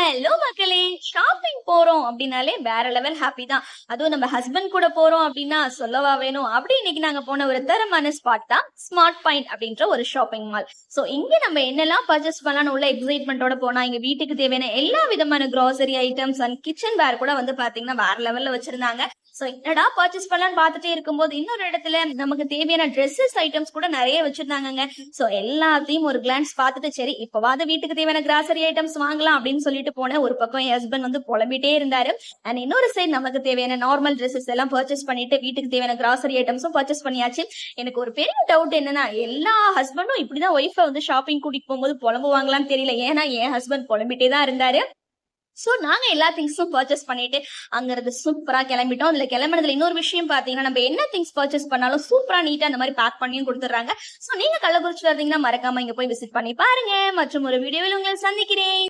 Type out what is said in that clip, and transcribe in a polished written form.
Hello மக்களே, shopping போறோம் அப்படின்னாலே வேற லெவல் ஹாப்பி தான். அதுவும் நம்ம ஹஸ்பண்ட் கூட போறோம் அப்படின்னா சொல்லவா வேணும். அப்படி இன்னைக்கு நாங்க போன ஒரு தரமான ஸ்பாட் தான் ஸ்மார்ட் பாயிண்ட் அப்படின்ற ஒரு ஷாப்பிங் மால். சோ இங்க நம்ம என்னெல்லாம் பர்ச்சேஸ் பண்ணலாம்னு உள்ள எக்ஸைட்மெண்டோட போனா இங்க வீட்டுக்கு தேவையான எல்லா விதமான கிராசரி ஐட்டம்ஸ் அண்ட் கிச்சன் வேர் கூட வந்து பாத்தீங்கன்னா வேற லெவல்ல வச்சிருந்தாங்க. சோ என்னடா பர்ச்சேஸ் பண்ணலாம்னு பார்த்துட்டே இருக்கும்போது இன்னொரு இடத்துல நமக்கு தேவையான ட்ரெஸ்ஸஸ் ஐட்டம்ஸ் கூட நிறைய வச்சிருந்தாங்க. சோ எல்லாத்தையும் ஒரு கிளான்ஸ் பார்த்துட்டு சரி இப்பவாது வீட்டுக்கு தேவையான கிராசரி ஐட்டம்ஸ் வாங்கலாம் அப்படின்னு சொல்லிட்டு போனேன். ஒரு பக்கம் என் ஹஸ்பண்ட் வந்து புலம்பிட்டே இருந்தாரு. அண்ட் இன்னொரு சைடு நமக்கு தேவையான நார்மல் ட்ரெஸ்ஸஸ் எல்லாம் பர்ச்சேஸ் பண்ணிட்டு வீட்டுக்கு தேவையான கிராசரி ஐட்டம்ஸும் பர்ச்சேஸ் பண்ணியாச்சு. எனக்கு ஒரு பெரிய டவுட் என்னன்னா, எல்லா ஹஸ்பண்டும் இப்படிதான் ஒய்ஃபை வந்து ஷாப்பிங் கூட்டிட்டு போகும்போது புலம்புவாங்களான்னு தெரியல. ஏன்னா என் ஹஸ்பண்ட் புலம்பிட்டே தான் இருந்தாரு. சோ நாங்க எல்லா திங்ஸும் பர்ச்சேஸ் பண்ணிட்டு அங்க இருந்து சூப்பரா கிளம்பிட்டோம். அதுல கிளம்புனதுல இன்னொரு விஷயம் பாத்தீங்கன்னா, நம்ம என்ன திங்ஸ் பர்ச்சேஸ் பண்ணாலும் சூப்பரா நீட்டா அந்த மாதிரி பேக் பண்ணியும் கொடுத்துறாங்க. சோ நீங்க கள்ளக்குறிச்சியில இருந்தீங்கன்னா மறக்காம இங்க போய் விசிட் பண்ணி பாருங்க. மற்றும் ஒரு வீடியோவில் உங்களை சந்திக்கிறேன்.